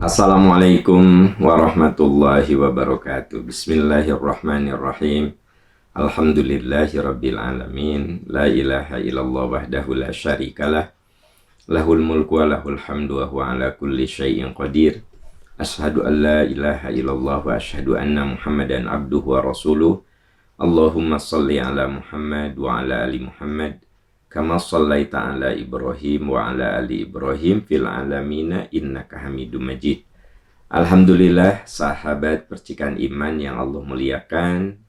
Assalamualaikum warahmatullahi wabarakatuh. Bismillahirrahmanirrahim. Alhamdulillahirabbil alamin. La ilaha illallah wahdahu la syarikalah. Lahul mulku wa lahul hamdu wa huwa ala kulli syai'in qadir. Asyhadu an la ilaha illallah wa asyhadu anna Muhammadan abduhu wa rasuluh. Allahumma shalli ala Muhammad wa ala ali Muhammad kama shallaita ala Ibrahim wa ala ali Ibrahim fil alamina innaka Hamidum Majid. Alhamdulillah, sahabat percikan iman yang Allah muliakan,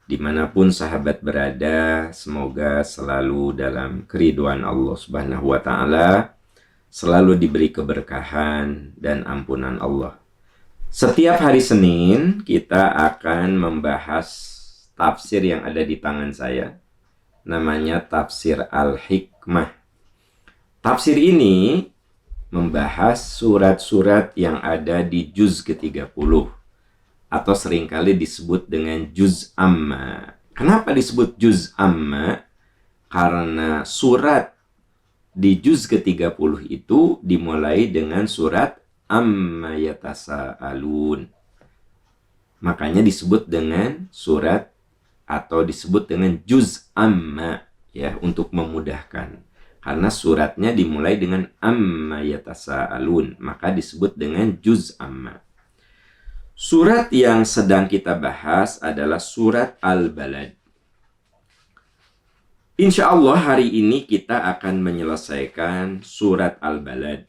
dimanapun sahabat berada, semoga selalu dalam keridhaan Allah Subhanahu wa Ta'ala, selalu diberi keberkahan dan ampunan Allah. Setiap hari Senin kita akan membahas tafsir yang ada di tangan saya, namanya Tafsir Al-Hikmah. Tafsir ini membahas surat-surat yang ada di juz ke-30 atau seringkali disebut dengan juz amma. Kenapa disebut juz amma? Karena surat di juz ke-30 itu dimulai dengan surat amma yatasaalun. Makanya disebut dengan surat atau disebut dengan juz amma, ya, untuk memudahkan. Karena suratnya dimulai dengan amma yatasaalun, maka disebut dengan juz amma. Surat yang sedang kita bahas adalah surat Al-Balad. Insya Allah hari ini kita akan menyelesaikan surat Al-Balad.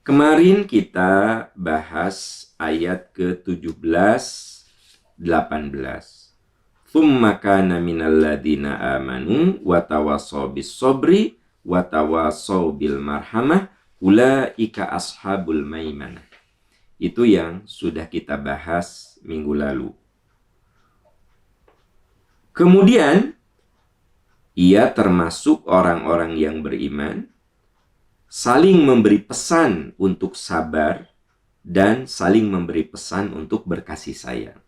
Kemarin kita bahas ayat ke-17, 18. Tsumma kana minal ladzina amanu wa tawassaw bis sabri wa tawassaw bil marhamah ulaika ashabul maimanah. Itu yang sudah kita bahas minggu lalu. Kemudian ia termasuk orang-orang yang beriman, saling memberi pesan untuk sabar dan saling memberi pesan untuk berkasih sayang.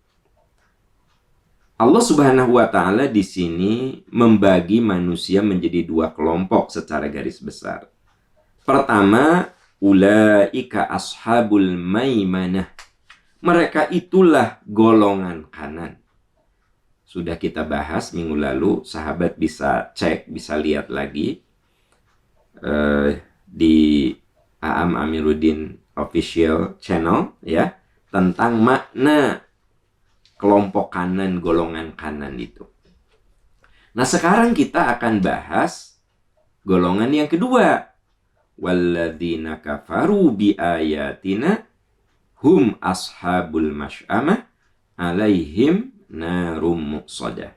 Allah Subhanahu wa Ta'ala di sini membagi manusia menjadi dua kelompok secara garis besar. Pertama, ulaika ashabul maimanah. Mereka itulah golongan kanan. Sudah kita bahas minggu lalu, sahabat bisa cek, bisa lihat lagi di Aam Amiruddin Official Channel, ya, tentang makna kelompok kanan, golongan kanan itu. Nah, sekarang kita akan bahas golongan yang kedua. Walladzina kafaru biayatina hum ashabul masy'amah alaihim narum muqsadah.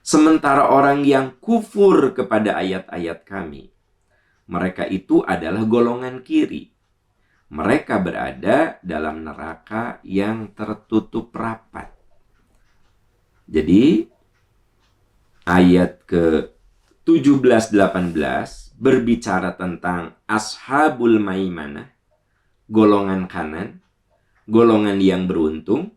Sementara orang yang kufur kepada ayat-ayat kami, mereka itu adalah golongan kiri. Mereka berada dalam neraka yang tertutup rapat. Jadi ayat ke-17-18 berbicara tentang ashabul maimanah, golongan kanan, golongan yang beruntung.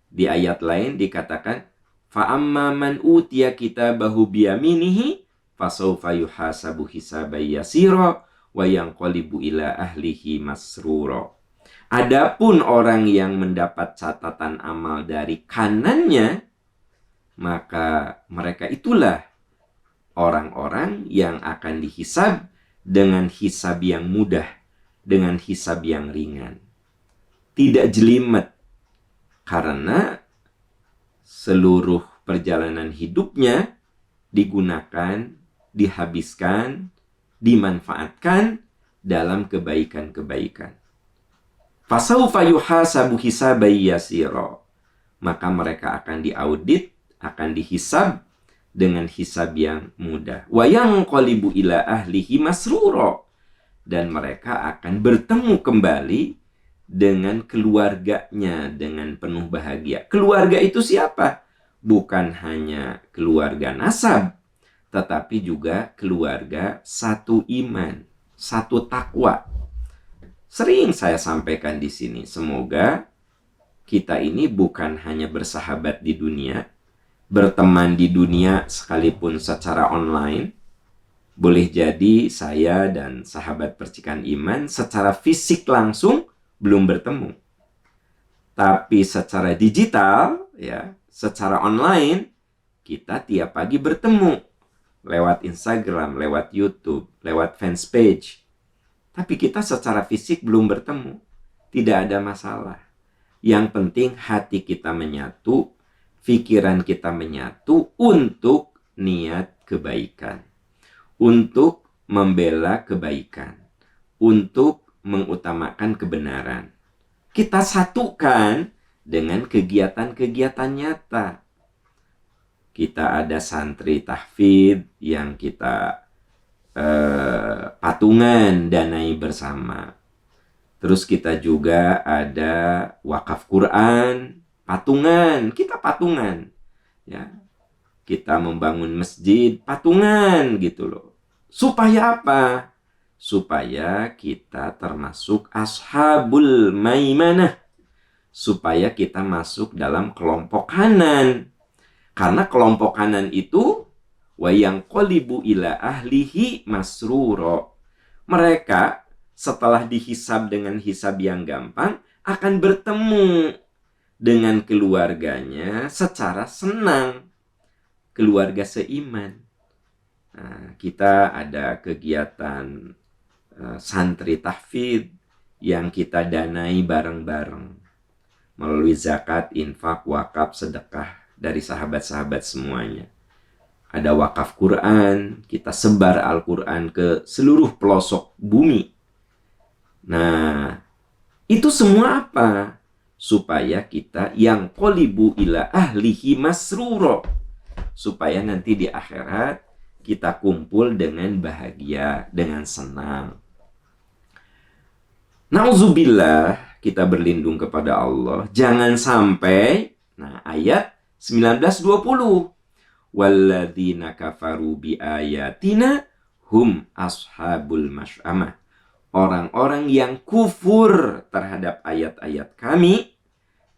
Di ayat lain dikatakan fa'amma man utiya kitabahu biyaminihi fasawfa yuhasabu hisaban yasira wa yanqalibu ila ahlihi masrura. Adapun orang yang mendapat catatan amal dari kanannya, maka mereka itulah orang-orang yang akan dihisab dengan hisab yang mudah, dengan hisab yang ringan. Tidak jelimet, karena seluruh perjalanan hidupnya digunakan, dihabiskan, dimanfaatkan dalam kebaikan-kebaikan. Fasawfa yuhasabu hisaban yasira. Maka mereka akan diaudit, akan dihisab dengan hisab yang mudah. Wa yanqalibu ila ahlihi masrura. Dan mereka akan bertemu kembali dengan keluarganya dengan penuh bahagia. Keluarga itu siapa? Bukan hanya keluarga nasab, tetapi juga keluarga satu iman, satu takwa. Sering saya sampaikan di sini, semoga kita ini bukan hanya bersahabat di dunia, berteman di dunia sekalipun secara online. Boleh jadi saya dan sahabat percikan iman secara fisik langsung belum bertemu. Tapi secara digital, ya, secara online, kita tiap pagi bertemu. Lewat Instagram, lewat YouTube, lewat fanpage. Tapi kita secara fisik belum bertemu. Tidak ada masalah. Yang penting hati kita menyatu, pikiran kita menyatu untuk niat kebaikan. Untuk membela kebaikan. Untuk mengutamakan kebenaran. Kita satukan dengan kegiatan-kegiatan nyata. Kita ada santri tahfidz yang kita patungan danai bersama. Terus kita juga ada wakaf Quran, patungan, kita patungan. Ya. Kita membangun masjid, patungan gitu loh. Supaya apa? Supaya kita termasuk ashabul maimanah. Supaya kita masuk dalam kelompok kanan. Karena kelompok kanan itu wa yanqalibu ila ahlihi masruro. Mereka setelah dihisab dengan hisab yang gampang akan bertemu dengan keluarganya secara senang. Keluarga seiman. Nah, kita ada kegiatan santri tahfidz yang kita danai bareng-bareng melalui zakat, infak, wakaf, sedekah dari sahabat-sahabat semuanya. Ada wakaf Quran, kita sebar Al-Quran ke seluruh pelosok bumi. Nah, itu semua apa? Supaya kita yang qolibu ila ahlihi masruro. Supaya nanti di akhirat kita kumpul dengan bahagia, dengan senang. Nauzubillah, kita berlindung kepada Allah. Jangan sampai, nah ayat 19-20. Walladzina kafaru biayatina hum ashabul masy'amah. Orang-orang yang kufur terhadap ayat-ayat kami,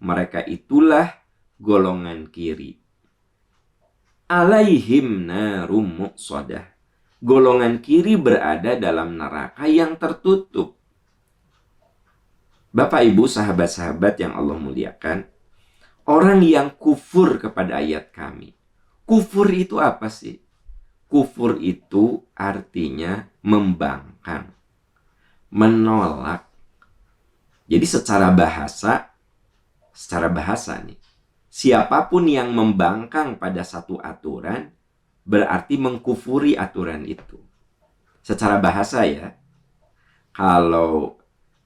mereka itulah golongan kiri. Alaihim narum muqsadah. Golongan kiri berada dalam neraka yang tertutup. Bapak Ibu sahabat-sahabat yang Allah muliakan, orang yang kufur kepada ayat kami. Kufur itu apa sih? Kufur itu artinya membangkang, menolak. Jadi secara bahasa nih, siapapun yang membangkang pada satu aturan berarti mengkufuri aturan itu. Secara bahasa ya, kalau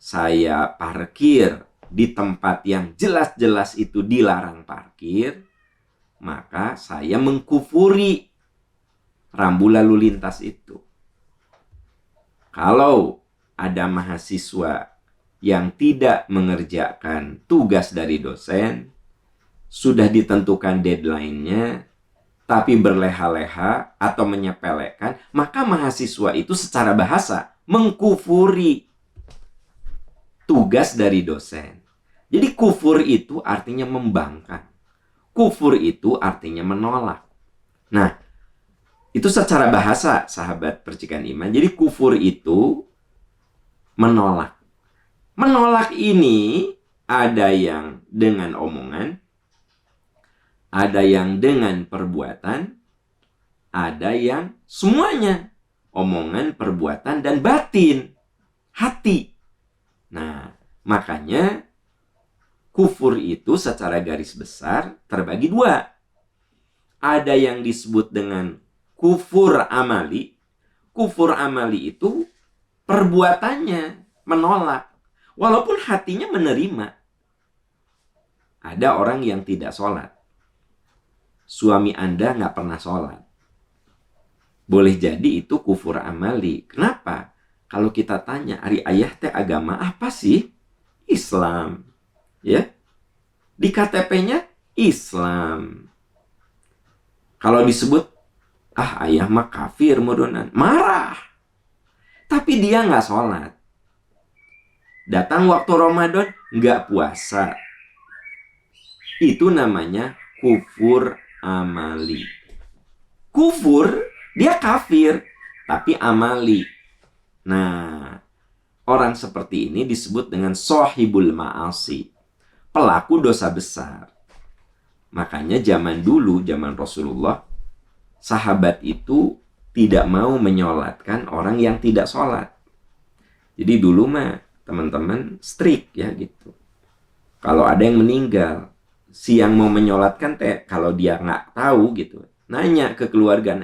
saya parkir di tempat yang jelas-jelas itu dilarang parkir, maka saya mengkufuri rambu lalu lintas itu. Kalau ada mahasiswa yang tidak mengerjakan tugas dari dosen, sudah ditentukan deadline-nya, tapi berleha-leha atau menyepelekan, maka mahasiswa itu secara bahasa mengkufuri tugas dari dosen. Jadi kufur itu artinya membangkang. Kufur itu artinya menolak. Nah, itu secara bahasa, sahabat percikan iman. Jadi kufur itu menolak. Menolak ini ada yang dengan omongan, ada yang dengan perbuatan, ada yang semuanya. Omongan, perbuatan, dan batin. Hati. Nah, makanya kufur itu secara garis besar terbagi dua. Ada yang disebut dengan kufur amali. Kufur amali itu perbuatannya menolak, walaupun hatinya menerima. Ada orang yang tidak sholat. Suami Anda nggak pernah sholat. Boleh jadi itu kufur amali. Kenapa? Kalau kita tanya, ari ayah teh agama apa sih? Islam. Ya. Di KTP-nya Islam. Kalau disebut, ayah mah kafir modonan. Marah. Tapi dia nggak sholat. Datang waktu Ramadan, nggak puasa. Itu namanya kufur amali. Kufur, dia kafir. Tapi amali. Nah, Orang seperti ini disebut dengan sohibul ma'asi, pelaku dosa besar. Makanya zaman dulu, zaman Rasulullah, sahabat itu tidak mau menyolatkan orang yang tidak sholat. Jadi dulu mah teman-teman strict ya gitu. Kalau ada yang meninggal, siang mau menyolatkan kalau dia nggak tahu gitu, nanya ke keluarga,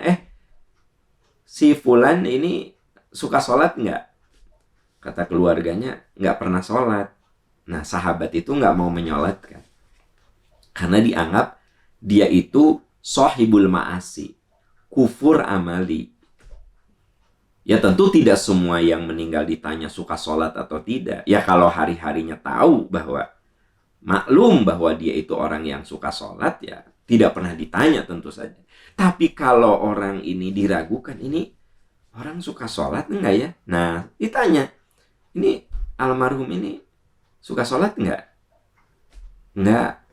si fulan ini suka sholat nggak? Kata keluarganya, nggak pernah sholat. Nah, sahabat itu nggak mau menyolatkan. Karena dianggap dia itu sohibul ma'asi, kufur amali. Ya tentu tidak semua yang meninggal ditanya suka sholat atau tidak. Ya kalau hari-harinya tahu bahwa, maklum bahwa dia itu orang yang suka sholat, ya tidak pernah ditanya tentu saja. Tapi kalau orang ini diragukan, ini orang suka sholat enggak ya? Nah, ditanya, ini almarhum ini suka sholat enggak? Enggak.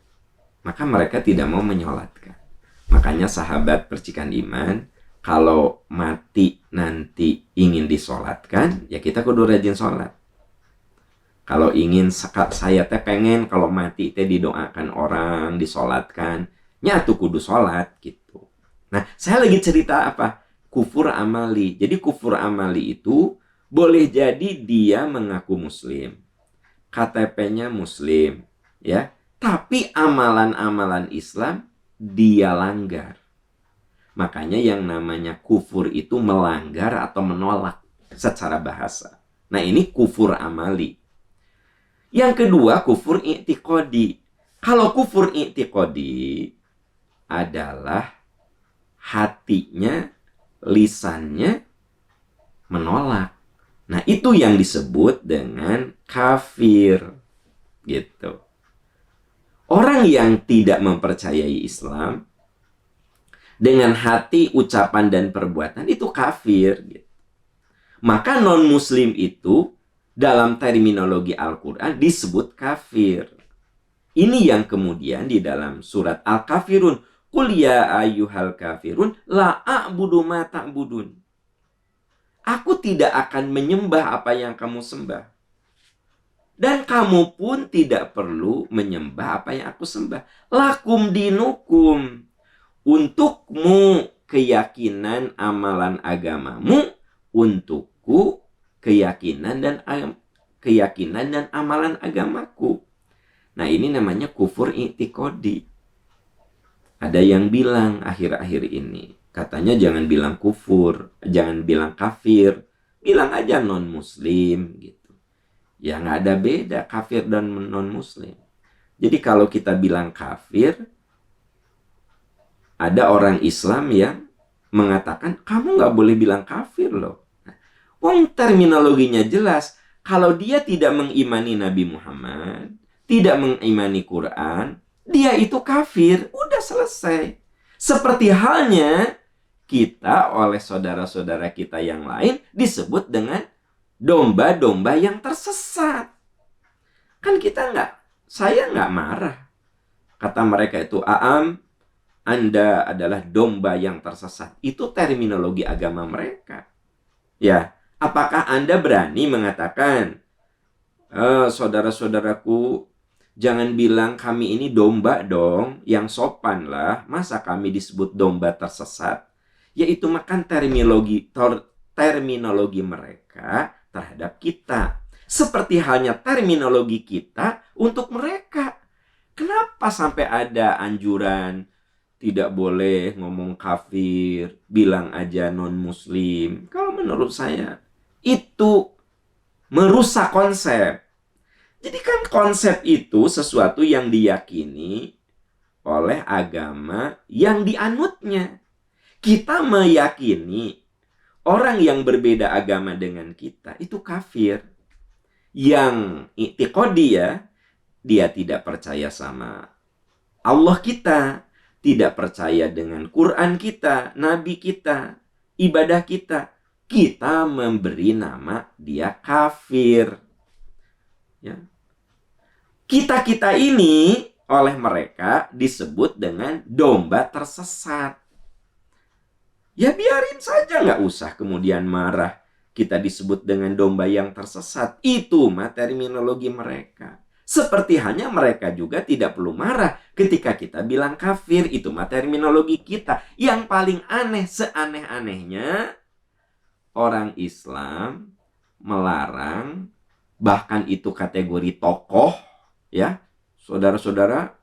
Maka mereka tidak mau menyolatkan. Makanya sahabat percikan iman, kalau mati nanti ingin disolatkan, ya kita kudu rajin sholat. Kalau ingin, saya teh pengen kalau mati teh didoakan orang, disolatkan, nyatu kudu sholat gitu. Nah, saya lagi cerita apa? Kufur amali. Jadi kufur amali itu boleh jadi dia mengaku muslim, KTP-nya muslim, ya, tapi amalan-amalan Islam dia langgar. Makanya yang namanya kufur itu melanggar atau menolak secara bahasa. Nah, ini kufur amali. Yang kedua, kufur i'tiqadi. Kalau kufur i'tiqadi adalah hatinya, lisannya menolak. Nah, itu yang disebut dengan kafir. Gitu. Orang yang tidak mempercayai Islam dengan hati, ucapan, dan perbuatan itu kafir. Gitu. Maka non-muslim itu dalam terminologi Al-Quran disebut kafir. Ini yang kemudian di dalam surat Al-Kafirun, Qul ya ayyuhal kafirun la a'budu ma ta'budun. Aku tidak akan menyembah apa yang kamu sembah. Dan kamu pun tidak perlu menyembah apa yang aku sembah. Lakum dinukum. Untukmu keyakinan amalan agamamu. Untukku keyakinan dan amalan agamaku. Nah, ini namanya kufur i'tiqadi. Ada yang bilang akhir-akhir ini, katanya jangan bilang kufur, jangan bilang kafir, bilang aja non-muslim gitu. Ya nggak ada beda kafir dan non-muslim. Jadi kalau kita bilang kafir, ada orang Islam yang mengatakan kamu nggak boleh bilang kafir loh. Wong terminologinya jelas. Kalau dia tidak mengimani Nabi Muhammad, tidak mengimani Quran, dia itu kafir. Udah selesai. Seperti halnya kita oleh saudara-saudara kita yang lain disebut dengan domba-domba yang tersesat. Kan saya nggak marah. Kata mereka itu, Aam, Anda adalah domba yang tersesat. Itu terminologi agama mereka. Ya, apakah Anda berani mengatakan, saudara-saudaraku, jangan bilang kami ini domba dong, yang sopan lah. Masa kami disebut domba tersesat? Yaitu makan terminologi mereka terhadap kita. Seperti halnya terminologi kita untuk mereka. Kenapa sampai ada anjuran tidak boleh ngomong kafir, bilang aja non-muslim? Kalau menurut saya, itu merusak konsep. Jadi kan konsep itu sesuatu yang diyakini oleh agama yang dianutnya. Kita meyakini orang yang berbeda agama dengan kita itu kafir. Yang i'tiqadi ya, dia tidak percaya sama Allah kita, tidak percaya dengan Quran kita, Nabi kita, ibadah kita. Kita memberi nama dia kafir. Ya. Kita-kita ini oleh mereka disebut dengan domba tersesat. Ya biarin saja, nggak usah kemudian marah. kita disebut dengan domba yang tersesat. Itu mah terminologi mereka. Seperti hanya mereka juga tidak perlu marah ketika kita bilang kafir. Itu mah terminologi kita. Yang paling aneh, seaneh-anehnya, orang Islam melarang, bahkan itu kategori tokoh, ya, saudara-saudara,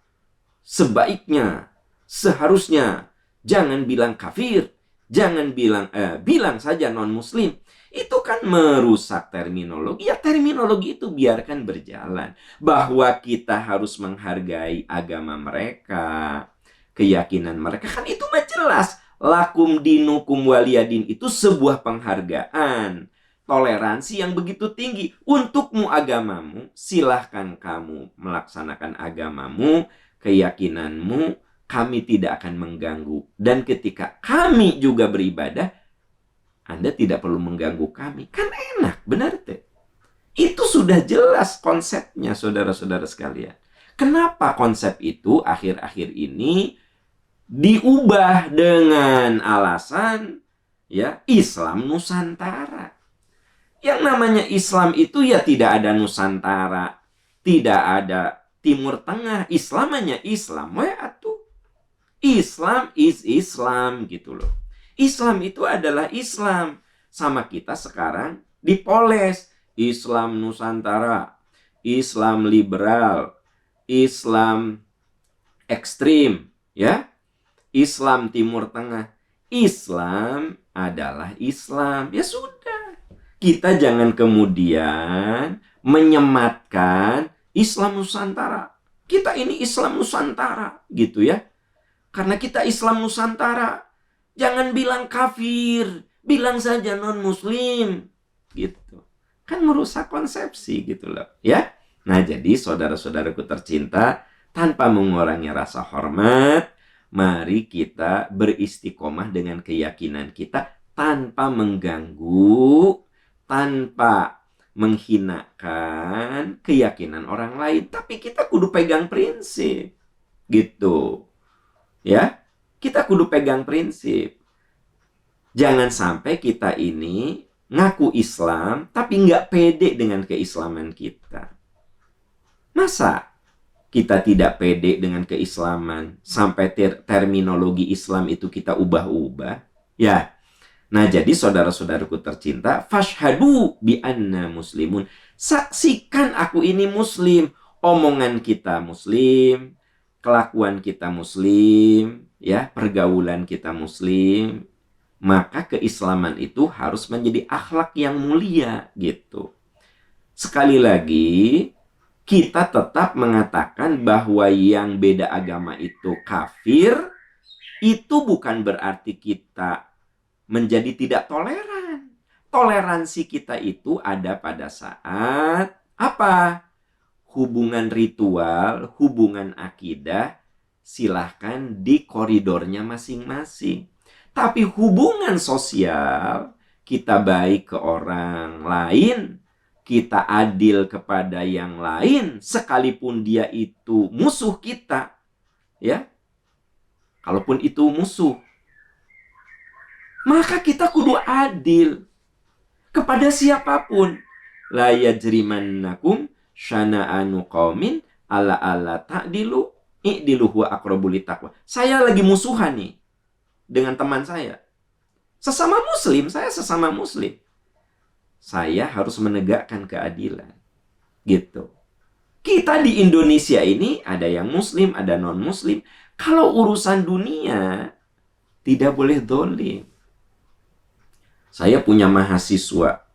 sebaiknya, seharusnya jangan bilang kafir, jangan bilang saja non-muslim. Itu kan merusak terminologi. Ya, terminologi itu biarkan berjalan. Bahwa kita harus menghargai agama mereka, keyakinan mereka, kan itu mah jelas. Lakum dinukum waliyadin itu sebuah penghargaan, toleransi yang begitu tinggi. Untukmu agamamu, silahkan kamu melaksanakan agamamu, keyakinanmu, kami tidak akan mengganggu. Dan ketika kami juga beribadah, Anda tidak perlu mengganggu kami. Kan enak, benar teh? Itu sudah jelas konsepnya, saudara-saudara sekalian. Kenapa konsep itu akhir-akhir ini diubah dengan alasan ya Islam Nusantara? Yang namanya Islam itu ya tidak ada Nusantara, tidak ada Timur Tengah. Islam hanya Islam. Islam is Islam gitu loh. Islam itu adalah Islam. Sama kita sekarang dipoles. Islam Nusantara, Islam liberal, Islam ekstrim, ya, Islam Timur Tengah. Islam adalah Islam. Ya sudah. Kita jangan kemudian menyematkan Islam Nusantara. Kita ini Islam Nusantara, gitu ya. Karena kita Islam Nusantara, jangan bilang kafir, bilang saja non-muslim, gitu. Kan merusak konsepsi gitu loh, ya. Nah, jadi saudara-saudaraku tercinta, tanpa mengurangi rasa hormat, mari kita beristiqomah dengan keyakinan kita tanpa mengganggu, tanpa menghinakan keyakinan orang lain. Tapi kita kudu pegang prinsip, gitu. Ya, kita kudu pegang prinsip. Jangan sampai kita ini ngaku Islam, tapi nggak pede dengan keislaman kita. Masa kita tidak pede dengan keislaman, sampai terminologi Islam itu kita ubah-ubah? Ya, nah jadi saudara-saudaraku tercinta, fashhadu bi anna muslimun. Saksikan aku ini muslim. Omongan kita muslim, kelakuan kita muslim, ya, pergaulan kita muslim. Maka keislaman itu harus menjadi akhlak yang mulia, gitu. Sekali lagi, kita tetap mengatakan bahwa yang beda agama itu kafir. Itu bukan berarti kita menjadi tidak toleran. Toleransi kita itu ada pada saat apa? Hubungan ritual, hubungan akidah, silahkan di koridornya masing-masing. Tapi hubungan sosial, kita baik ke orang lain, kita adil kepada yang lain, sekalipun dia itu musuh kita, ya. Kalaupun itu musuh, maka kita kudu adil kepada siapapun. La yajrimannakum syana'anu qaumin ala ta'dilu i'dilu huwa aqrabu littaqwa. Saya lagi musuhan nih dengan teman saya. Sesama muslim, saya sesama muslim. Saya harus menegakkan keadilan. Gitu. Kita di Indonesia ini ada yang muslim, ada non-muslim. Kalau urusan dunia, tidak boleh dolim. Saya punya mahasiswa.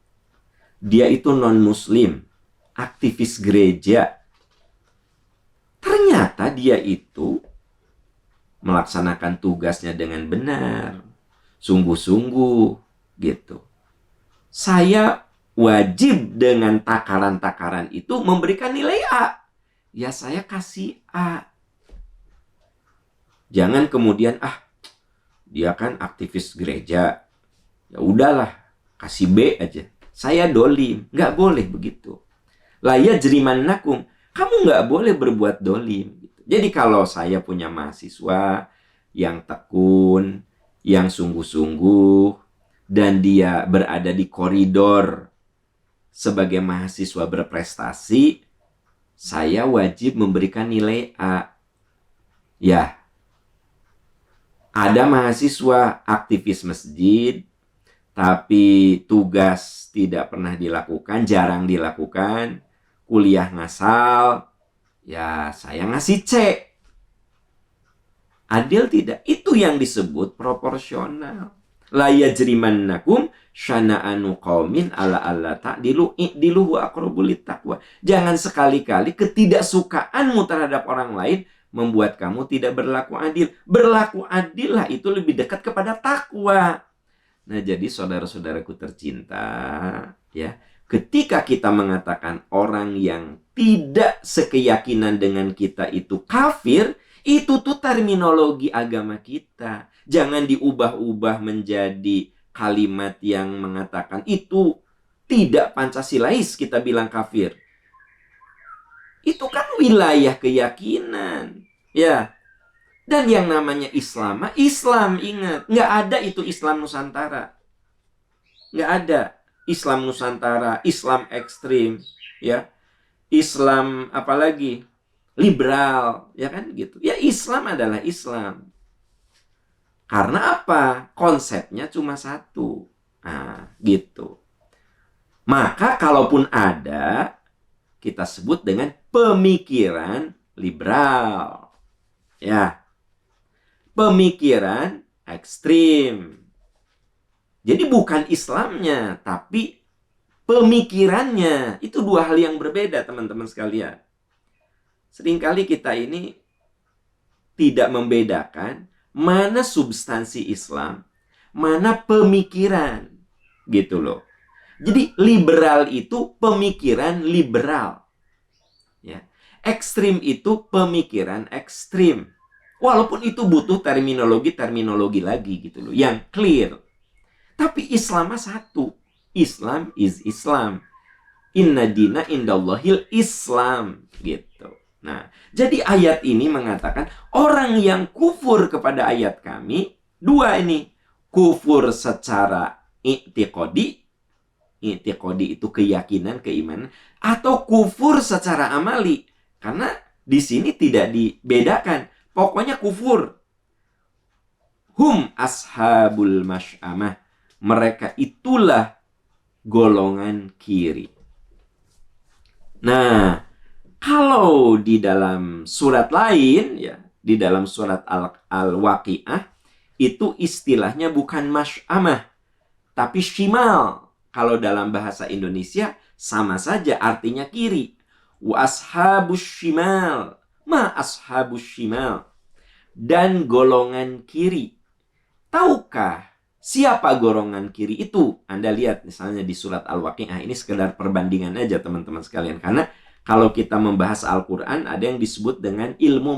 Dia itu non-muslim, aktivis gereja. Ternyata dia itu melaksanakan tugasnya dengan benar, sungguh-sungguh, gitu. Saya wajib dengan takaran-takaran itu memberikan nilai A. Ya saya kasih A. Jangan kemudian, dia kan aktivis gereja, ya udahlah, kasih B aja. Saya dolim. Nggak boleh begitu. La yajrimannakum, kamu nggak boleh berbuat dolim. Jadi kalau saya punya mahasiswa yang tekun, yang sungguh-sungguh, dan dia berada di koridor sebagai mahasiswa berprestasi, saya wajib memberikan nilai A. Ya, ada mahasiswa aktivis masjid, tapi tugas tidak pernah dilakukan, jarang dilakukan, kuliah ngasal, ya saya ngasih C. Adil tidak? Itu yang disebut proporsional. La yajrimannakum syana'anu qaumin ala alla ta'dilu i'dilu wa aqrabu littaqwa. Jangan sekali-kali ketidaksukaanmu terhadap orang lain membuat kamu tidak berlaku adil. Berlaku adil lah, itu lebih dekat kepada takwa. Nah, jadi saudara-saudaraku tercinta, ya, ketika kita mengatakan orang yang tidak sekeyakinan dengan kita itu kafir, itu tuh terminologi agama kita. Jangan diubah-ubah menjadi kalimat yang mengatakan itu tidak Pancasilais, kita bilang kafir. Itu kan wilayah keyakinan. Ya. Dan yang namanya Islam, Islam, ingat. Nggak ada itu Islam Nusantara. Nggak ada. Islam Nusantara, Islam ekstrim. Ya. Islam apalagi? Liberal. Ya kan gitu. Ya, Islam adalah Islam. Karena apa? Konsepnya cuma satu. Nah, gitu. Maka kalaupun ada, kita sebut dengan pemikiran liberal. Ya. Pemikiran ekstrim. Jadi bukan Islamnya, tapi pemikirannya. Itu dua hal yang berbeda, teman-teman sekalian. Seringkali kita ini tidak membedakan mana substansi Islam, mana pemikiran. Gitu loh. Jadi liberal itu pemikiran liberal. Ya. Ekstrim itu pemikiran ekstrim. Walaupun itu butuh terminologi lagi gitu loh, yang clear. Tapi Islam satu. Islam is Islam. Inna dina indallahil Islam. Gitu. Nah, jadi ayat ini mengatakan orang yang kufur kepada ayat kami, dua ini. Kufur secara i'tiqadi. I'tiqadi itu keyakinan, keimanan. Atau kufur secara amali. Karena di sini tidak dibedakan. Pokoknya kufur. Hum ashabul masy'amah. Mereka itulah golongan kiri. Nah, kalau di dalam surat lain, ya, di dalam surat Al-Waqi'ah, itu istilahnya bukan masy'amah, tapi shimal. Kalau dalam bahasa Indonesia, sama saja artinya kiri. Wa ashabus shimal. Ma ashabus shimal. Dan golongan kiri. Tahukah siapa golongan kiri itu? Anda lihat misalnya di surat Al-Waqi'ah. Ini sekedar perbandingan aja teman-teman sekalian. Karena kalau kita membahas Al-Quran, ada yang disebut dengan ilmu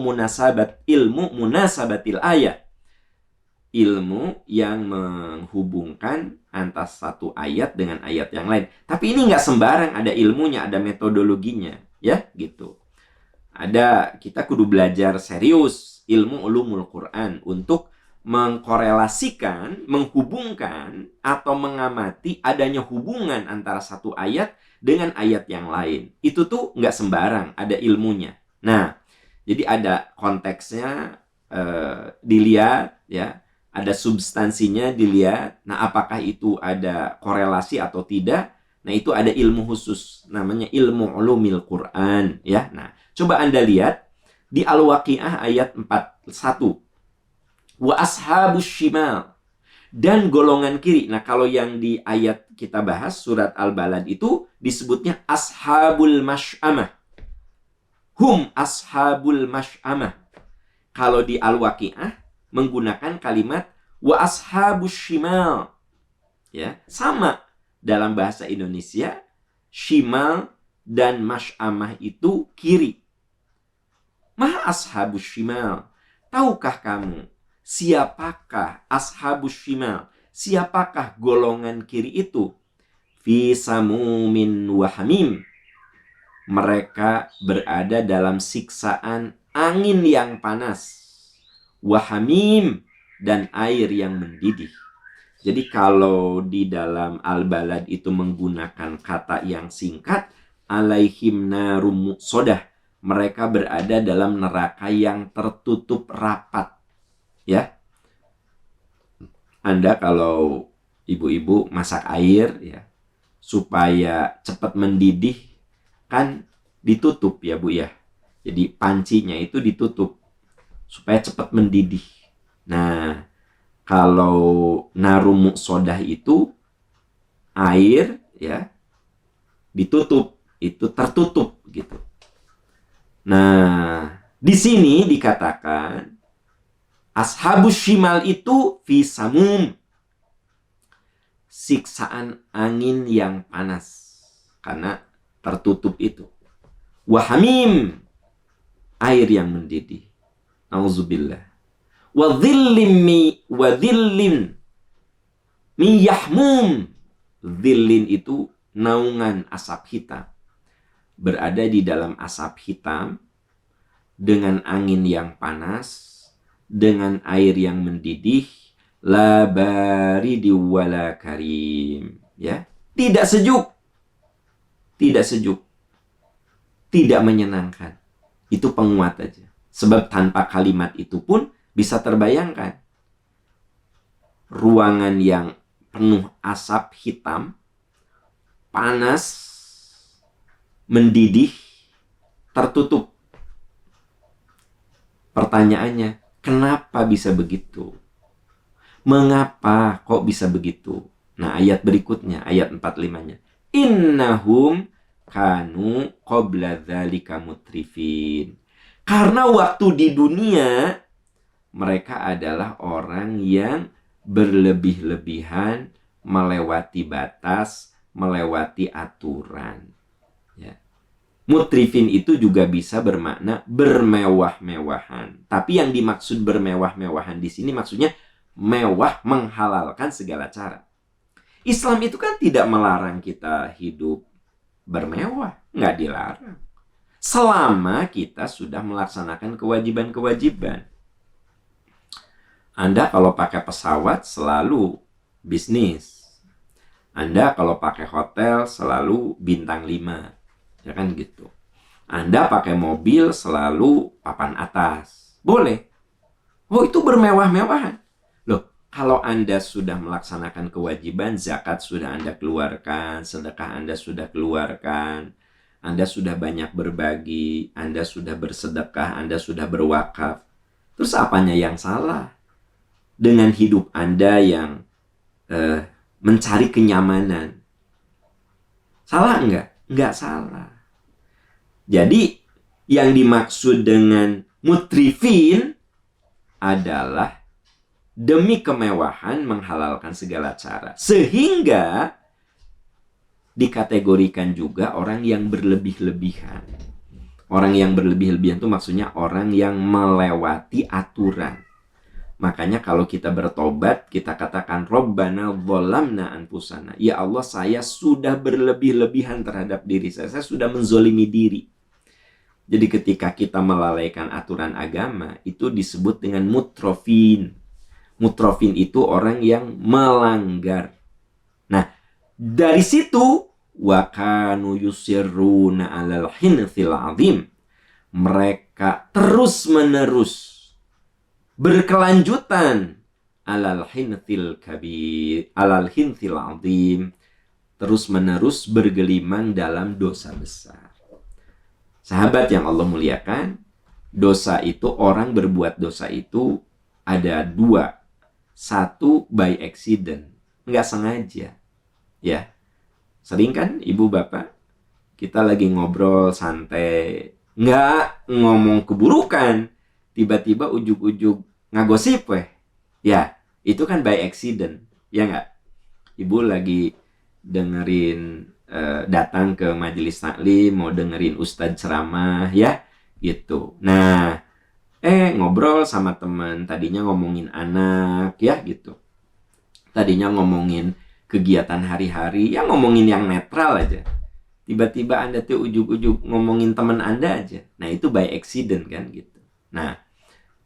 munasabatil ayat. Ilmu yang menghubungkan antara satu ayat dengan ayat yang lain. Tapi ini nggak sembarang, ada ilmunya, ada metodologinya. Ya, gitu. Kita kudu belajar serius ilmu ulumul Quran untuk mengkorelasikan, menghubungkan atau mengamati adanya hubungan antara satu ayat dengan ayat yang lain. Itu tuh nggak sembarang, ada ilmunya. Nah, jadi ada konteksnya dilihat, ya, ada substansinya dilihat. Nah, apakah itu ada korelasi atau tidak? Nah, itu ada ilmu khusus, namanya ilmu ulumil Quran, ya. Nah, coba Anda lihat di Al-Waqi'ah ayat 41. Wa ashabus shimal. Dan golongan kiri. Nah, kalau yang di ayat kita bahas, surat Al-Balad itu disebutnya ashabul masy'amah. Hum ashabul masy'amah. Kalau di Al-Waqi'ah menggunakan kalimat wa ashabus shimal. Ya, sama. Dalam bahasa Indonesia, shimal dan masy'amah itu kiri. Ma ashabus shimal. Tahukah kamu siapakah ashabus shimal? Siapakah golongan kiri itu? Fi samumin wa hamim. Mereka berada dalam siksaan angin yang panas. Wa hamim, dan air yang mendidih. Jadi kalau di dalam Al-Balad itu menggunakan kata yang singkat, alaihim narum sodah, mereka berada dalam neraka yang tertutup rapat. Ya, Anda kalau ibu-ibu masak air ya, supaya cepat mendidih kan ditutup ya Bu ya. Jadi pancinya itu ditutup supaya cepat mendidih. Nah, kalau narum sodah itu air ya ditutup, itu tertutup gitu. Nah, di sini dikatakan ashabus shimal itu fi samum, siksaan angin yang panas karena tertutup itu. Wahamim, air yang mendidih. Nauzubillah. Wadhillim mi yahmum. Dhillin itu naungan asap hitam. Berada di dalam asap hitam dengan angin yang panas, dengan air yang mendidih, la baridi wala karim. Ya, tidak sejuk. Tidak sejuk. Tidak menyenangkan. Itu penguat aja. Sebab tanpa kalimat itu pun bisa terbayangkan. Ruangan yang penuh asap hitam, panas, mendidih, tertutup. Pertanyaannya, kenapa bisa begitu? Mengapa kok bisa begitu? Nah, ayat berikutnya, ayat 45-nya. Innahum kanu qabla dzalika mutrifin. Karena waktu di dunia mereka adalah orang yang berlebih-lebihan, melewati batas, melewati aturan. Ya. Mutrifin itu juga bisa bermakna bermewah-mewahan. Tapi yang dimaksud bermewah-mewahan di sini maksudnya mewah menghalalkan segala cara. Islam itu kan tidak melarang kita hidup bermewah, nggak dilarang. Selama kita sudah melaksanakan kewajiban-kewajiban. Anda kalau pakai pesawat selalu bisnis. Anda kalau pakai hotel selalu bintang 5. Ya kan gitu. Anda pakai mobil selalu papan atas. Boleh. Oh, itu bermewah-mewahan. Loh, kalau Anda sudah melaksanakan kewajiban, zakat sudah Anda keluarkan, sedekah Anda sudah keluarkan, Anda sudah banyak berbagi, Anda sudah bersedekah, Anda sudah berwakaf. Terus apanya yang salah dengan hidup Anda yang mencari kenyamanan? Salah enggak? Enggak salah. Jadi yang dimaksud dengan mutrifin adalah demi kemewahan menghalalkan segala cara. Sehingga dikategorikan juga orang yang berlebih-lebihan. Orang yang berlebih-lebihan itu maksudnya orang yang melewati aturan. Makanya kalau kita bertobat, kita katakan Rabbana dzalamna anfusana. Ya Allah, saya sudah berlebih-lebihan terhadap diri saya. Saya sudah menzolimi diri. Jadi ketika kita melalaikan aturan agama, itu disebut dengan mutrofin. Mutrofin itu orang yang melanggar. Nah, dari situ wa kanu yusirruna 'alal hinthil 'azim. Mereka terus-menerus berkelanjutan alal hinthil kabir, alal hinthil 'azim, terus-menerus bergelimang dalam dosa besar. Sahabat yang Allah muliakan, dosa itu, orang berbuat dosa itu ada dua. Satu by accident, nggak sengaja. Ya, sering kan ibu bapak, kita lagi ngobrol santai, nggak ngomong keburukan, tiba-tiba ujug-ujug ngagosip weh. Ya, itu kan by accident, ya nggak? Ibu lagi dengerin, datang ke majelis taklim, mau dengerin ustadz ceramah, ya, gitu. Nah, ngobrol sama teman, tadinya ngomongin anak, ya, gitu. Tadinya ngomongin kegiatan hari-hari, ya ngomongin yang netral aja. Tiba-tiba Anda tuh ujug-ujug ngomongin teman Anda aja. Nah, itu by accident kan gitu. Nah,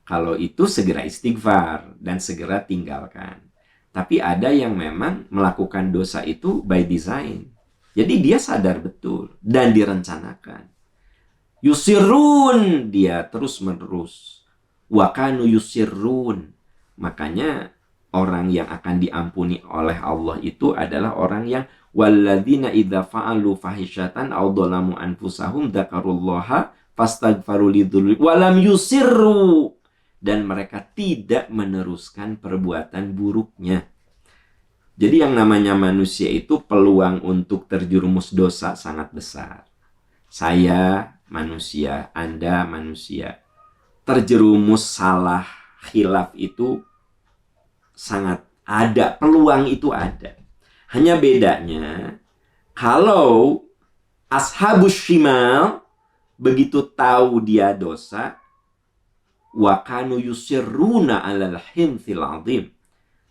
kalau itu segera istighfar dan segera tinggalkan. Tapi ada yang memang melakukan dosa itu by design. Jadi dia sadar betul dan direncanakan. Yusirun, dia terus menerus. Wakanu yusirun. Makanya orang yang akan diampuni oleh Allah itu adalah orang yang walladzina idza fa'alu fahisyatan aw dzalamu anfusahum dzakarullaha fastaghfaru lidzunubihim walam yusirru, dan mereka tidak meneruskan perbuatan buruknya. Jadi yang namanya manusia itu peluang untuk terjerumus dosa sangat besar. Saya manusia, Anda manusia. Terjerumus salah khilaf itu sangat ada, peluang itu ada. Hanya bedanya, kalau ashabus shimal begitu tahu dia dosa, wa kanu yusirruna 'alal hinthil 'azim.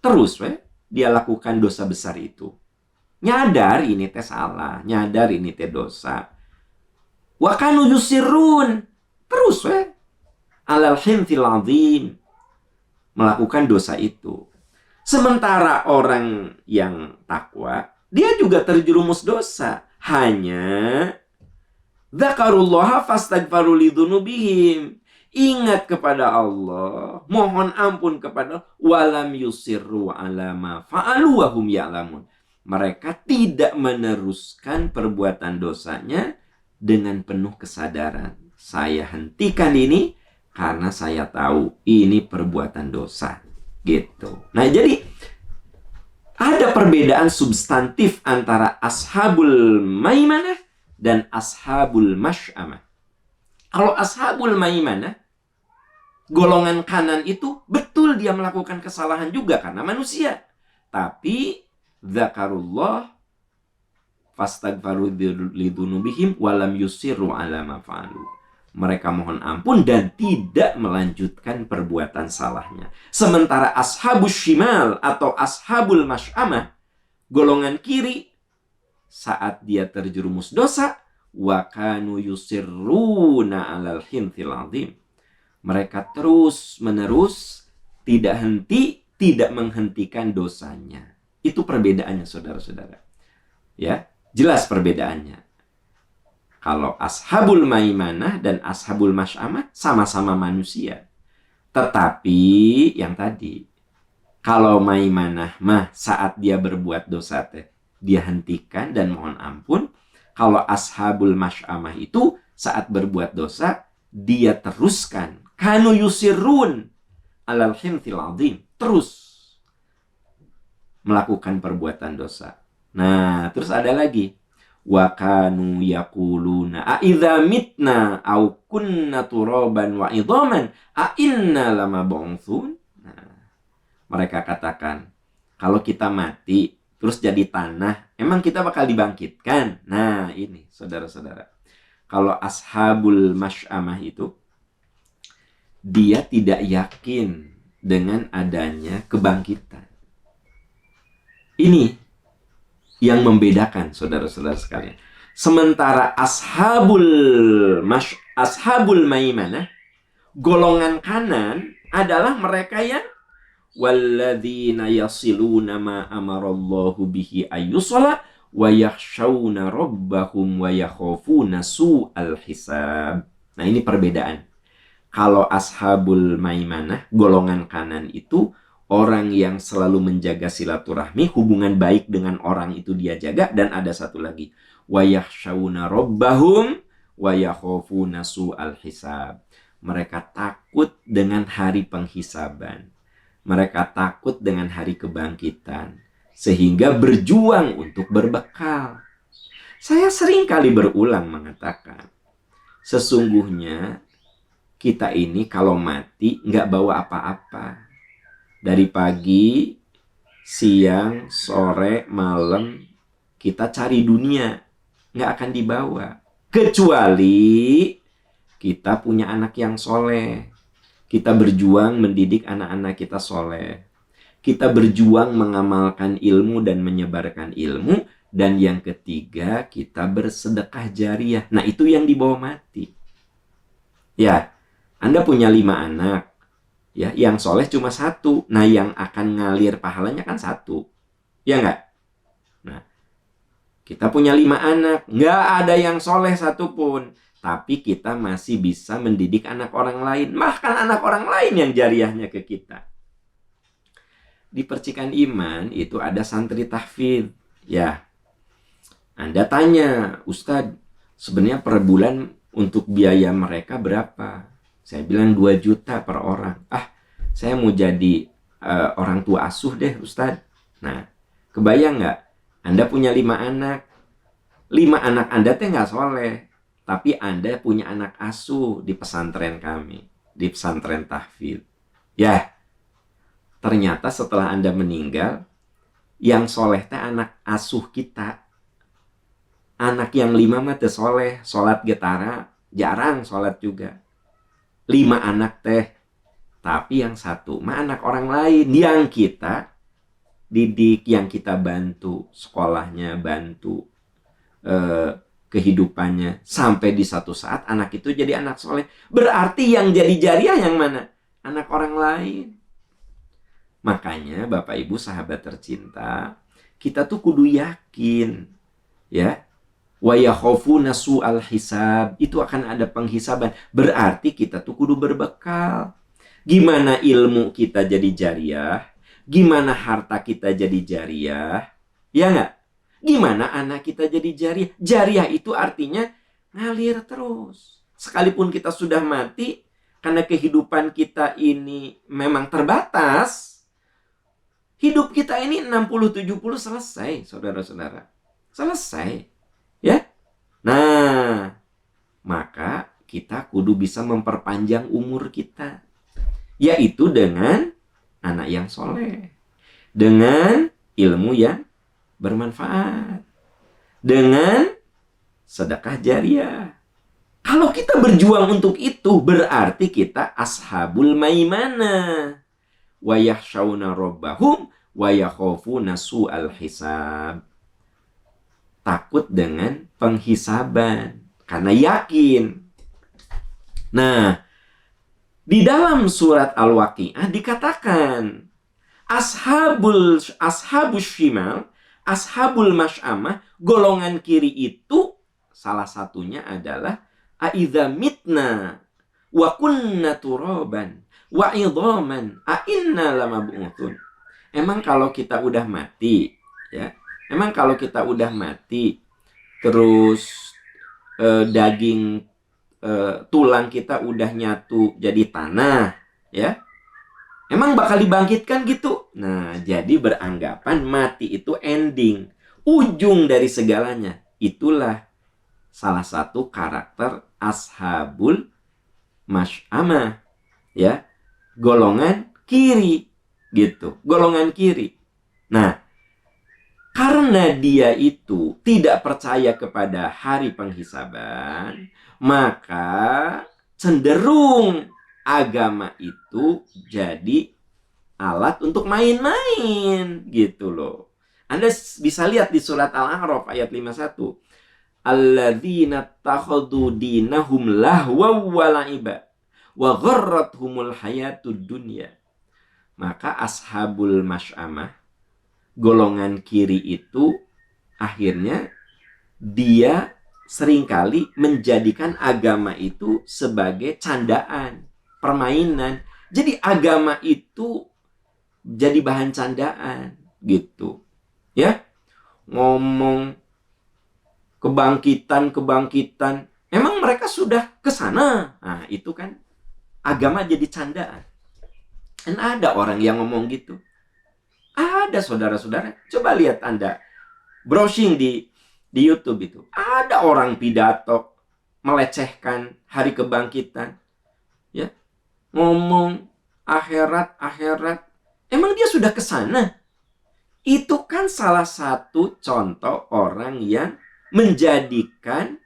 Terus dia lakukan dosa besar itu. Nyadar ini teh salah, nyadar ini teh dosa. Wa kanu yusirrun. Terus 'alal hinthil 'azim, melakukan dosa itu. Sementara orang yang takwa, dia juga terjerumus dosa. Hanya dzakarullaha fastaghfaru lidzunubihim. Ingat kepada Allah, mohon ampun kepada Allah, walam yusirru ala ma fa'alu wa hum ya'lamun. Mereka tidak meneruskan perbuatan dosanya dengan penuh kesadaran. Saya hentikan ini karena saya tahu ini perbuatan dosa. Gitu. Nah, jadi ada perbedaan substantif antara ashabul maimanah dan ashabul masy'amah. Kalau ashabul maimanah, golongan kanan itu betul dia melakukan kesalahan juga karena manusia. Tapi dzakarullah fastaghfaru lidzunubihim walam yusirru ala ma fa'alu. Mereka mohon ampun dan tidak melanjutkan perbuatan salahnya. Sementara ashabus shimal atau ashabul masy'amah, golongan kiri, saat dia terjerumus dosa, wa kanu yusirruna 'alal hinthil 'azim. Mereka terus menerus, tidak henti, tidak menghentikan dosanya. Itu perbedaannya, saudara-saudara. Ya, jelas perbedaannya. Kalau ashabul maimanah dan ashabul masy'amah sama-sama manusia. Tetapi yang tadi, kalau maimanah mah saat dia berbuat dosa dia hentikan dan mohon ampun. Kalau ashabul masy'amah itu saat berbuat dosa dia teruskan. Kanu yusirrun 'alal hinthil 'azim. Terus melakukan perbuatan dosa. Nah, terus ada lagi. Wa kanu yaquluna a idza mitna aw kunna turaban wa idhaman a inna lamab'utsun. Nah, mereka katakan, kalau kita mati terus jadi tanah, emang kita bakal dibangkitkan? Nah, ini saudara-saudara. Kalau ashabul masy'amah itu dia tidak yakin dengan adanya kebangkitan. Ini yang membedakan saudara-saudara sekalian. Sementara ashabul maimanah, golongan kanan adalah mereka yang walladzina yasiluna ma amarallahu bihi ayyusala wa yakhshawna rabbahum wa yakhafuna su'al hisab. Nah, ini perbedaan. Kalau ashabul maimanah, golongan kanan itu orang yang selalu menjaga silaturahmi, hubungan baik dengan orang itu dia jaga. Dan ada satu lagi, wa yakhshawna rabbahum wa yakhafuna su'al hisab. Mereka takut dengan hari penghisaban. Mereka takut dengan hari kebangkitan. Sehingga berjuang untuk berbekal. Saya sering kali berulang mengatakan, sesungguhnya kita ini kalau mati nggak bawa apa-apa. Dari pagi, siang, sore, malam, kita cari dunia. Nggak akan dibawa. Kecuali kita punya anak yang soleh. Kita berjuang mendidik anak-anak kita soleh. Kita berjuang mengamalkan ilmu dan menyebarkan ilmu. Dan yang ketiga, kita bersedekah jariah. Nah, itu yang dibawa mati. Ya, Anda punya 5 anak. Ya, yang soleh cuma satu. Nah, yang akan ngalir pahalanya kan satu. Ya nggak? Nah, kita punya 5 anak. Nggak ada yang soleh satupun. Tapi kita masih bisa mendidik anak orang lain. Bahkan anak orang lain yang jariahnya ke kita. Di Percikan Iman itu ada santri tahfidz. Ya, Anda tanya, Ustadz, sebenarnya per bulan untuk biaya mereka berapa? Saya bilang 2 juta per orang. Saya mau jadi orang tua asuh deh, Ustadz. Nah, kebayang nggak? Anda punya 5 anak. 5 anak Anda teh nggak soleh. Tapi Anda punya anak asuh di pesantren kami. Di pesantren tahfidz. Ya, ternyata setelah Anda meninggal, yang soleh teh anak asuh kita. Anak yang 5 mah teh soleh. Sholat getara, jarang sholat juga. 5 anak teh. Tapi yang satu mah anak orang lain yang kita didik, yang kita bantu sekolahnya, bantu kehidupannya. Sampai di satu saat anak itu jadi anak soleh. Berarti yang jadi jariah yang mana? Anak orang lain. Makanya Bapak Ibu sahabat tercinta, kita tuh kudu yakin, ya, wa yakhafuna su'al hisab, itu akan ada penghisaban. Berarti kita tuh kudu berbekal. Gimana ilmu kita jadi jariah? Gimana harta kita jadi jariah? Ya nggak? Gimana anak kita jadi jariah? Jariah itu artinya ngalir terus. Sekalipun kita sudah mati, karena kehidupan kita ini memang terbatas, hidup kita ini 60-70 selesai, saudara-saudara. Selesai. Ya? Nah, maka kita kudu bisa memperpanjang umur kita. Yaitu dengan anak yang soleh. Dengan ilmu yang bermanfaat. Dengan sedekah jariah. Kalau kita berjuang untuk itu, berarti kita ashabul maimanah. Wa yakhshawna rabbahum wa yakhafuna su'al hisab. Takut dengan penghisaban. Karena yakin. Nah, di dalam surat Al-Waqi'ah dikatakan ashabus shimal, ashabul masy'amah, golongan kiri itu salah satunya adalah aidza mitna wa kunna turaban wa idhaman a inna lamab'utsun. Emang kalau kita udah mati, ya. Emang kalau kita udah mati terus daging tulang kita udah nyatu jadi tanah, ya, emang bakal dibangkitkan gitu? Nah, jadi beranggapan mati itu ending, ujung dari segalanya. Itulah salah satu karakter ashabul masy'amah, ya, golongan kiri gitu, golongan kiri. Nah, karena dia itu tidak percaya kepada hari penghisaban, maka cenderung agama itu jadi alat untuk main-main gitu loh. Anda bisa lihat di surat Al-A'raf ayat 51. Alladzina takhadhu dinahum lahwa wa la'iba wa gharrathumul hayatud dunya. Maka ashabul masy'amah, golongan kiri itu akhirnya dia seringkali menjadikan agama itu sebagai candaan, permainan. Jadi agama itu jadi bahan candaan gitu. Ya. Ngomong kebangkitan. Emang mereka sudah ke sana. Nah, itu kan agama jadi candaan. Dan ada orang yang ngomong gitu. Ada, saudara-saudara. Coba lihat Anda browsing di YouTube itu. Ada orang pidato melecehkan hari kebangkitan. Ya. Ngomong akhirat. Emang dia sudah ke sana? Itu kan salah satu contoh orang yang menjadikan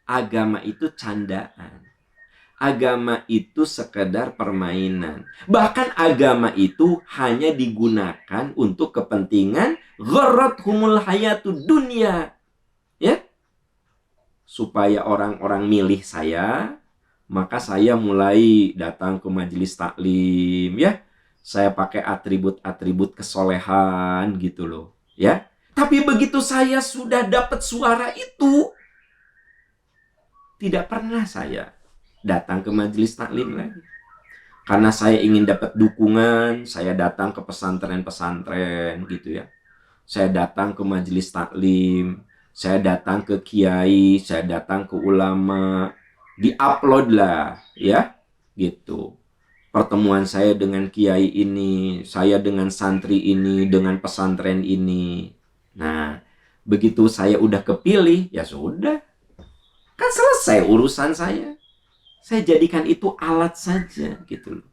agama itu candaan. Agama itu sekedar permainan. Bahkan agama itu hanya digunakan untuk kepentingan gharrathumul hayatud dunya. Ya? Supaya orang-orang milih saya, Maka saya mulai datang ke majelis taklim, ya. Saya pakai atribut-atribut kesolehan gitu loh, ya. Tapi begitu saya sudah dapat suara itu, tidak pernah saya datang ke majelis taklim lagi. Karena saya ingin dapat dukungan, saya datang ke pesantren-pesantren gitu ya. Saya datang ke majelis taklim, saya datang ke kiai, saya datang ke ulama, diupload lah ya, gitu. Pertemuan saya dengan kiai ini, saya dengan santri ini, dengan pesantren ini. Nah, begitu saya udah kepilih, ya sudah, kan selesai urusan saya. Saya jadikan itu alat saja gitu loh.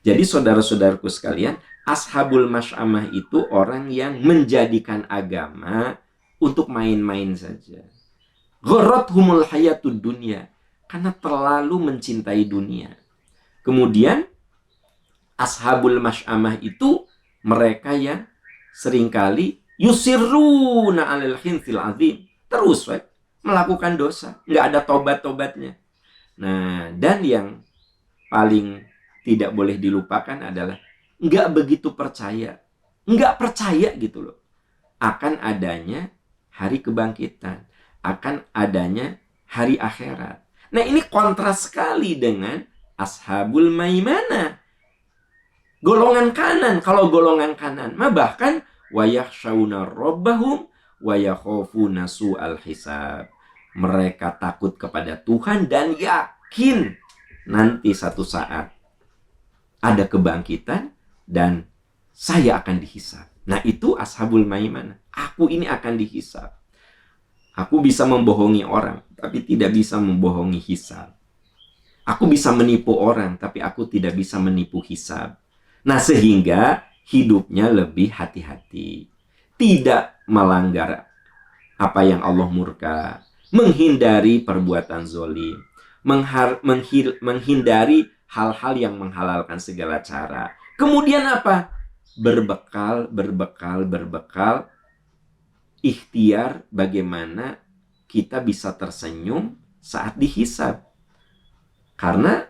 Jadi saudara-saudaraku sekalian, ashabul masy'amah itu orang yang menjadikan agama untuk main-main saja. Gharrathumul hayatud dunya, karena terlalu mencintai dunia. Kemudian ashabul masy'amah itu mereka yang seringkali yusirruna 'alal khinsil azim, terus melakukan dosa, nggak ada tobat-tobatnya. Nah, dan yang paling tidak boleh dilupakan adalah nggak begitu percaya. Nggak percaya gitu loh. Akan adanya hari kebangkitan. Akan adanya hari akhirat. Nah, ini kontras sekali dengan ashabul maimanah. Golongan kanan. Kalau golongan kanan, bahkan wayakhshawna rabbahum wayakhafuna su'al hisab. Mereka takut kepada Tuhan dan yakin nanti satu saat ada kebangkitan dan saya akan dihisab. Nah, itu ashabul maimanah. Aku ini akan dihisab. Aku bisa membohongi orang, tapi tidak bisa membohongi hisab. Aku bisa menipu orang, tapi aku tidak bisa menipu hisab. Nah, sehingga hidupnya lebih hati-hati. Tidak melanggar apa yang Allah murka. Menghindari perbuatan zolim, menghindari hal-hal yang menghalalkan segala cara. Kemudian apa? Berbekal ikhtiar bagaimana kita bisa tersenyum saat dihisab. Karena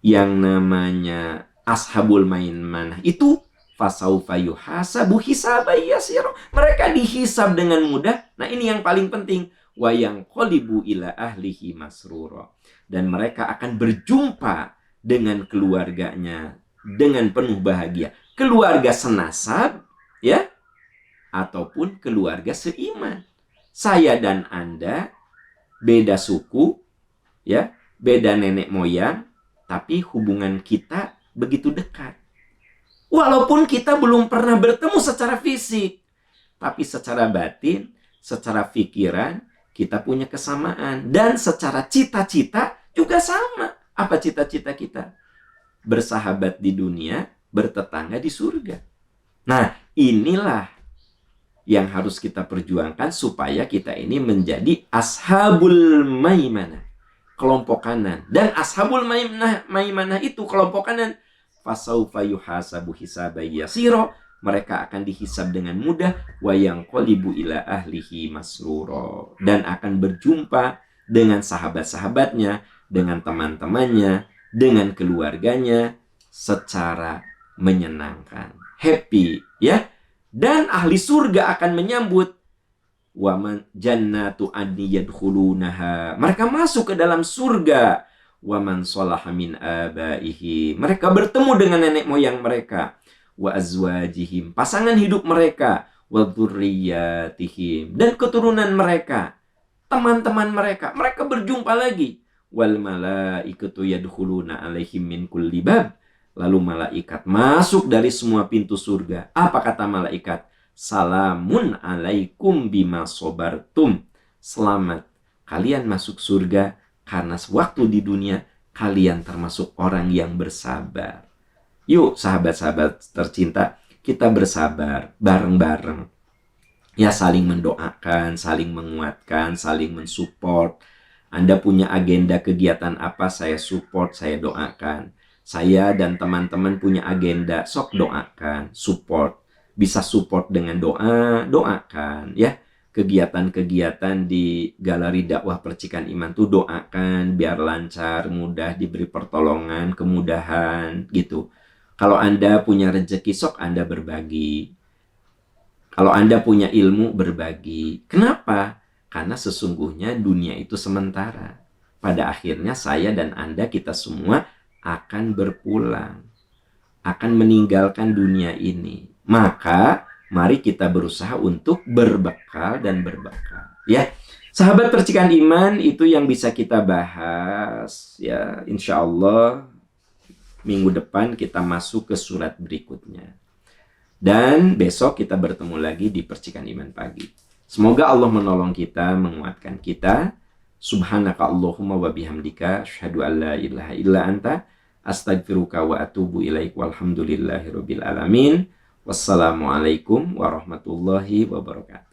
yang namanya ashabul maimanah itu fasaufa yuhasabu hisaban yasira. Mereka dihisab dengan mudah. Nah, ini yang paling penting. Wa yanqalibu ila ahlihi masrura. Dan mereka akan berjumpa dengan keluarganya dengan penuh bahagia. Keluarga senasab, ya, ataupun keluarga seiman. Saya dan Anda beda suku, ya, beda nenek moyang, tapi hubungan kita begitu dekat. Walaupun kita belum pernah bertemu secara fisik, tapi secara batin, secara pikiran, kita punya kesamaan. Dan secara cita-cita juga sama. Apa cita-cita kita? Bersahabat di dunia, bertetangga di surga. Nah, inilah yang harus kita perjuangkan supaya kita ini menjadi ashabul maimanah, kelompok kanan. Dan ashabul maimanah itu kelompok kanan. Fasaufa yuhasabu hisaban yasira. Mereka akan dihisab dengan mudah. Wa yanqalibu ila ahlihi masrura. Dan akan berjumpa dengan sahabat-sahabatnya, dengan teman-temannya, dengan keluarganya secara menyenangkan. Happy, ya. Dan ahli surga akan menyambut wa man jannatu adni yadkhulunaha. Mereka masuk ke dalam surga. Wa man salaha min abaihi. Mereka bertemu dengan nenek moyang mereka. Wa azwajihim, pasangan hidup mereka. Wa dzurriyyatihim, dan keturunan mereka, teman-teman mereka. Mereka berjumpa lagi. Wal malaikatu yadkhuluna alaihim min kulli bab. Lalu malaikat masuk dari semua pintu surga. Apa kata malaikat? Salamun alaikum bima sobartum. Selamat, kalian masuk surga karena waktu di dunia kalian termasuk orang yang bersabar. Yuk sahabat-sahabat tercinta, kita bersabar bareng-bareng. Ya, saling mendoakan, saling menguatkan, saling mensupport. Anda punya agenda kegiatan apa, saya support, saya doakan. Saya dan teman-teman punya agenda, sok doakan, support. Bisa support dengan doa, doakan, ya. kegiatan-kegiatan di Galeri Dakwah Percikan Iman tuh doakan biar lancar, mudah, diberi pertolongan, kemudahan gitu. Kalau Anda punya rezeki, sok Anda berbagi. Kalau Anda punya ilmu, berbagi. Kenapa? Karena sesungguhnya dunia itu sementara. Pada akhirnya saya dan Anda, kita semua akan berpulang, akan meninggalkan dunia ini. Maka mari kita berusaha untuk berbekal dan berbekal. Ya, sahabat percikan iman, itu yang bisa kita bahas. Ya, insya Allah minggu depan kita masuk ke surat berikutnya. Dan besok kita bertemu lagi di percikan iman pagi. Semoga Allah menolong kita, menguatkan kita. Subhanaka Allahumma wa bihamdika, asyhadu an la ilaha illa anta, astagfiruka wa atubu ilaik, walhamdulillahi rabbil alamin. Wassalamualaikum warahmatullahi wabarakatuh.